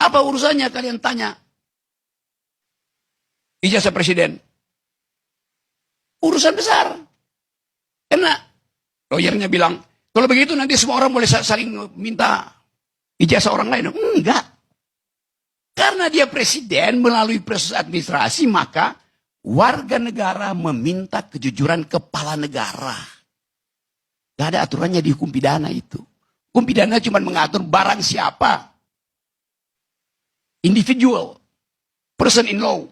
Apa urusannya kalian tanya ijazah presiden? Urusan besar. Karena lawyernya bilang, kalau begitu nanti semua orang boleh saling minta ijazah orang lain. Enggak. Karena dia presiden melalui proses administrasi, maka warga negara meminta kejujuran kepala negara. Gak ada aturannya di hukum pidana itu. Hukum pidana cuma mengatur barang siapa. Individual. Person in law.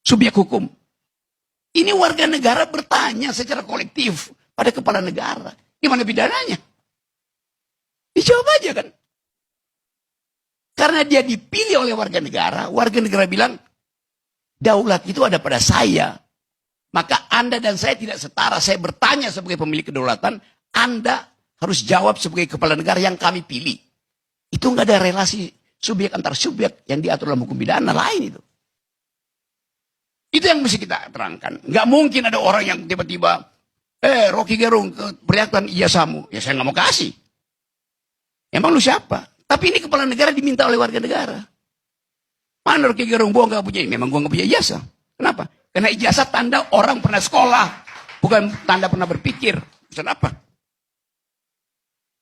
Subjek hukum. Ini warga negara bertanya secara kolektif pada kepala negara. Gimana pidananya? Dijawab aja kan. Karena dia dipilih oleh warga negara bilang, daulat itu ada pada saya. Maka Anda dan saya tidak setara. Saya bertanya sebagai pemilik kedaulatan, Anda harus jawab sebagai kepala negara yang kami pilih. Itu nggak ada relasi subjek antar subjek yang diatur dalam hukum pidana lain itu. Itu yang mesti kita terangkan. Nggak mungkin ada orang yang tiba-tiba, Rocky Gerung, perlihatkan ijazahmu. Ya saya nggak mau kasih. Emang lu siapa? Tapi ini kepala negara diminta oleh warga negara. Mana Rocky Gerung? Gua nggak punya. Memang gua nggak punya ijazah. Kenapa? Karena ijazah tanda orang pernah sekolah, bukan tanda pernah berpikir. Kenapa?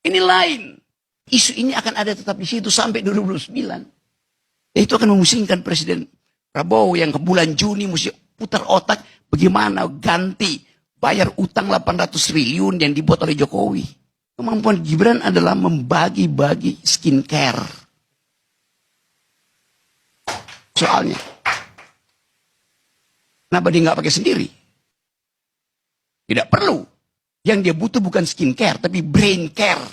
Ini lain. Isu ini akan ada tetap di situ sampai 2029. Itu akan memusingkan Presiden Prabowo yang ke bulan Juni mesti putar otak bagaimana ganti bayar utang 800 triliun yang dibuat oleh Jokowi. Kemampuan Gibran adalah membagi-bagi skincare. Soalnya. Kenapa dia nggak pakai sendiri? Tidak perlu. Yang dia butuh bukan skincare, tapi brain care.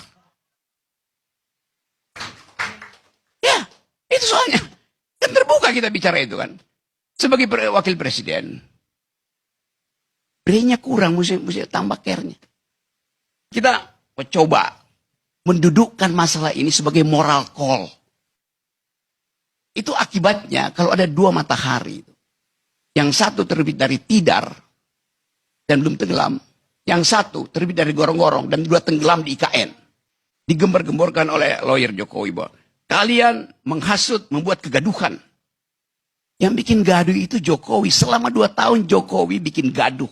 Ya, itu soalnya. Kan terbuka kita bicara itu kan. Sebagai wakil presiden. Brainnya kurang, mesti tambah care-nya. Kita mencoba mendudukkan masalah ini sebagai moral call. Itu akibatnya kalau ada dua matahari. Yang satu terbit dari tidar dan belum tenggelam. Yang satu terbit dari gorong-gorong dan dua tenggelam di IKN. Digembar-gemborkan oleh lawyer Jokowi bahwa kalian menghasut, membuat kegaduhan. Yang bikin gaduh itu Jokowi. Selama 2 tahun Jokowi bikin gaduh.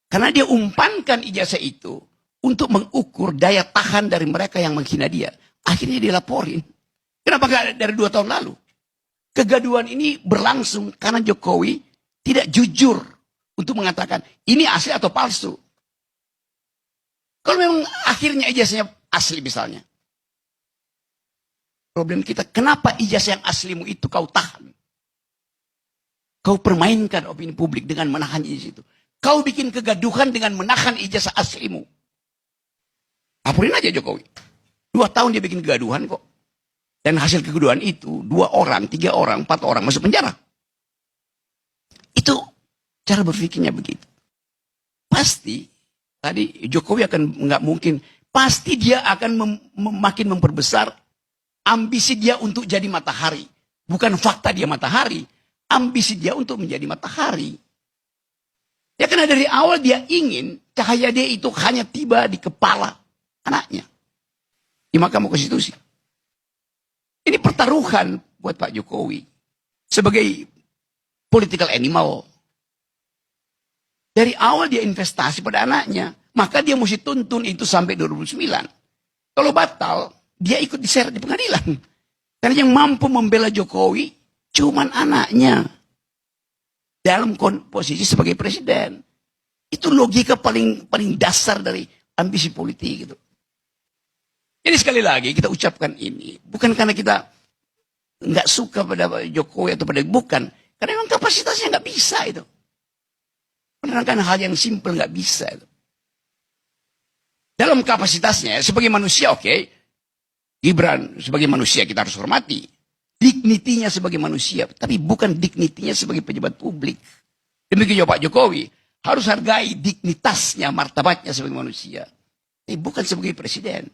Karena dia umpankan ijazah itu untuk mengukur daya tahan dari mereka yang menghina dia. Akhirnya dilaporin. Kenapa gak dari 2 tahun lalu? Kegaduhan ini berlangsung karena Jokowi tidak jujur untuk mengatakan ini asli atau palsu. Kalau memang akhirnya ijazahnya asli misalnya. Problem kita, kenapa ijazah yang aslimu itu kau tahan? Kau permainkan opini publik dengan menahan ijazah itu. Kau bikin kegaduhan dengan menahan ijazah aslimu. Laporin aja Jokowi. 2 tahun dia bikin kegaduhan kok. Dan hasil kegaduhan itu 2 orang, 3 orang, 4 orang masuk penjara. Itu cara berpikirnya begitu. Pasti tadi Jokowi akan nggak mungkin. Pasti dia akan makin memperbesar ambisi dia untuk jadi matahari. Bukan fakta dia matahari. Ambisi dia untuk menjadi matahari. Ya karena dari awal dia ingin cahaya dia itu hanya tiba di kepala anaknya. Di Mahkamah Konstitusi. Ini pertaruhan buat Pak Jokowi. Sebagai political animal. Dari awal dia investasi pada anaknya. Maka dia mesti tuntun itu sampai 2009. Kalau batal, dia ikut diseret di pengadilan. Karena yang mampu membela Jokowi, cuman anaknya. Dalam posisi sebagai presiden. Itu logika paling dasar dari ambisi politik gitu. Jadi sekali lagi kita ucapkan ini. Bukan karena kita nggak suka pada Jokowi atau pada bukan. Karena memang kapasitasnya nggak bisa itu. Menerangkan hal yang simpel nggak bisa itu. Dalam kapasitasnya sebagai manusia oke. Gibran sebagai manusia kita harus hormati. Dignitinya sebagai manusia. Tapi bukan dignitinya sebagai pejabat publik. Demikian juga Pak Jokowi. Harus hargai dignitasnya, martabatnya sebagai manusia. Bukan sebagai presiden.